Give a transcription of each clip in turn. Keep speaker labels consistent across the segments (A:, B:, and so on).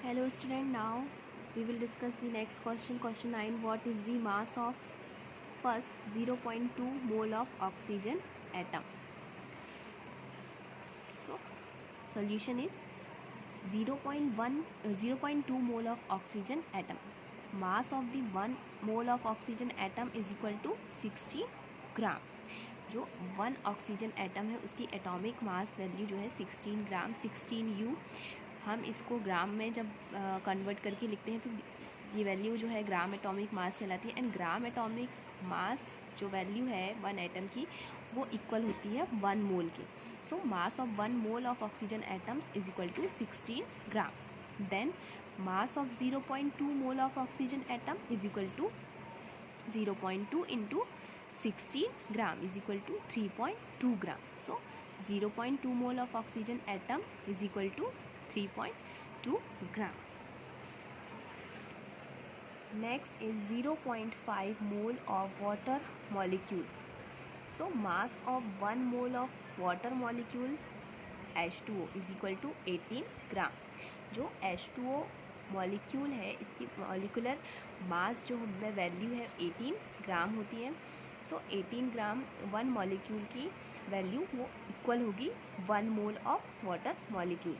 A: Hello student, now we will discuss the next question. Question 9. What is the mass of first 0.2 mole of oxygen atom? So solution is 0.2 mole of oxygen atom. Mass of the 1 mole of oxygen atom is equal to 60 ग्राम. जो 1 oxygen atom है उसकी atomic mass value जो है 16 ग्राम 16 U. हम इसको ग्राम में जब convert करके लिखते हैं तो ये वैल्यू जो है ग्राम एटॉमिक मास कहलाती है. एंड ग्राम एटॉमिक मास जो वैल्यू है 1 एटम की वो इक्वल होती है 1 मोल की. So mass of 1 mole of oxygen atoms is equal to 16 gram. Then mass of 0.2 mole of oxygen atom is equal to 0.2 into 16 gram is equal to 3.2 gram. So 0.2 mole of oxygen atom is equal to 3.2 gram. Next is 0.5 mole of water molecule. So mass of 1 mole of water molecule H2O is equal to 18 gram. जो H2O molecule है इसकी molecular मास जो हमें value है 18 gram होती है. So 18 gram 1 molecule की value वो इक्वल होगी 1 mole of water molecule.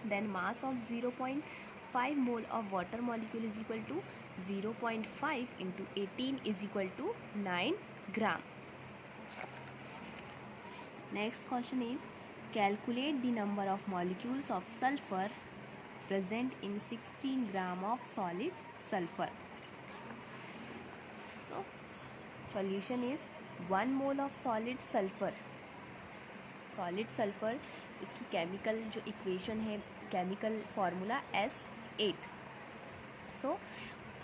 A: Then mass of 0.5 mole of water molecule is equal to 0.5 into 18 is equal to 9 gram. Next question is calculate the number of molecules of sulphur present in 16 gram of solid sulfur. So solution is 1 mole of solid sulfur. Solid sulfur इसकी chemical जो equation है chemical formula S8. So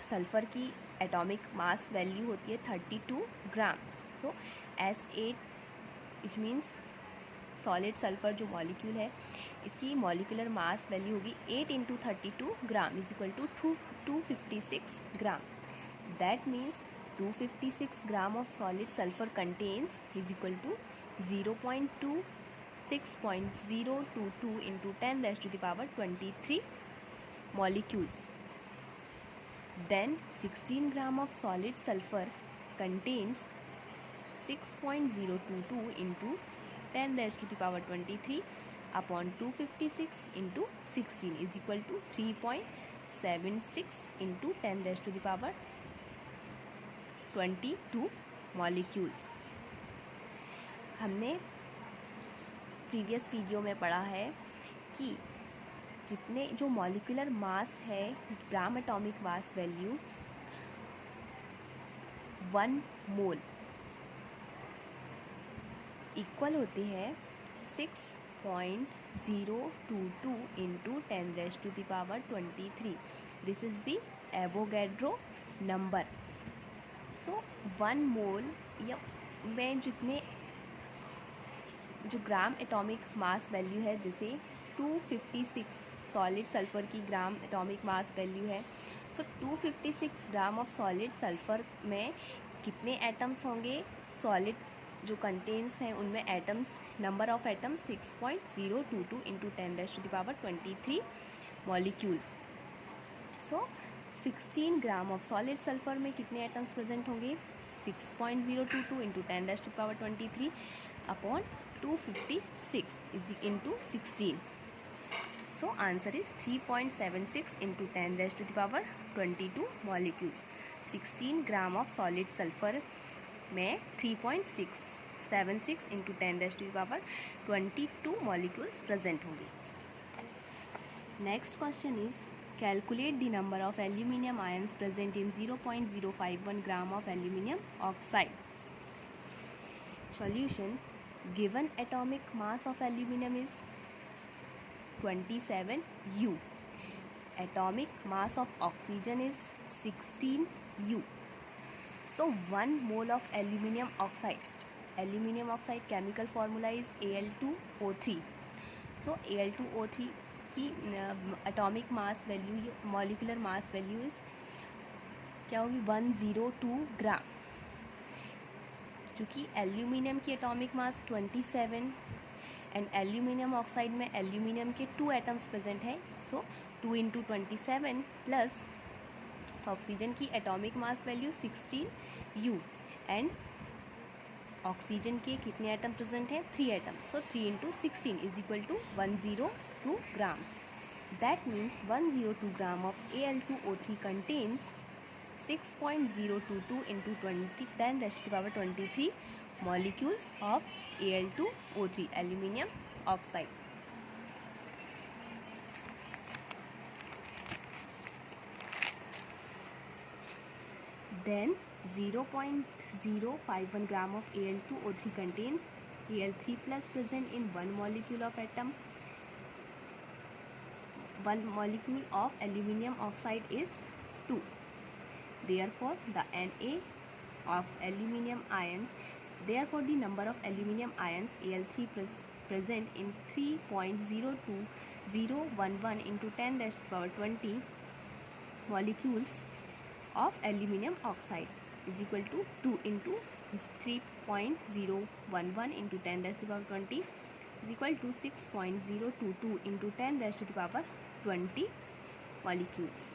A: sulphur की atomic mass value होती है 32 gram. So S8 it means solid sulphur जो molecule है इसकी molecular mass value होगी 8 into 32 gram is equal to 256 gram. That means 256 gram of solid sulphur contains is equal to 0.26.022 into 10 raised to the power 23 molecules. Then 16 gram of solid sulfur contains 6.022 into 10 raised to the power 23 upon 256 into 16 is equal to 3.76 into 10 raised to the power 22 molecules. हमने previous video में पढ़ा है कि जितने जो molecular mass है gram atomic mass value 1 mole equal होती है 6.022 into 10 raised to the power 23. This is the Avogadro number. So 1 mole या में जितने जो ग्राम एटॉमिक मास वैल्यू है जैसे 256 सॉलिड सल्फ़र की ग्राम एटॉमिक मास वैल्यू है. सो 256 ग्राम ऑफ सॉलिड सल्फ़र में कितने एटम्स होंगे सॉलिड जो कंटेन्स हैं उनमें atoms number of atoms 6.022 into 10 raised to the power 23 molecules. So 16 gram of solid sulphur में कितने एटम्स प्रेजेंट होंगे 6.022 into 10 raised to the power 23 upon 256 is into 16. So answer is 3.76 into 10 raised to the power 22 molecules. 16 gram of solid sulphur में 3.76 into 10 raised to the power 22 molecules present होंगी. Next question is calculate the number of aluminium ions present in 0.051 gram of aluminium oxide. Solution given atomic mass of aluminium is 27 U. Atomic mass of oxygen is 16 U. So 1 mole of aluminium oxide chemical formula is Al2O3. So Al2O3 की atomic mass value molecular mass value is क्या होगी 102 ग्राम. क्योंकि aluminium की atomic mass 27 and aluminium oxide में aluminium के 2 atoms present है, so 2 × 27 plus oxygen की atomic mass value 16 U and oxygen के कितने एटम प्रेजेंट हैं, 3 atom, so 3 × 16 is equal to 102 grams. That means 102 gram of Al2O3 contains 6.022 into 10 raised to the power 23 molecules of Al2O3 aluminium oxide. Then 0.051 gram of Al2O3 contains Al3 plus present in one molecule of atom. One molecule of aluminium oxide is 2. Therefore, the Na of aluminium ions, therefore the number of aluminium ions Al3 present in 3.02011 into 10 raised to the power 20 molecules of aluminium oxide is equal to 2 into 3.011 into 10 raised to the power 20 is equal to 6.022 into 10 raised to the power 20 molecules.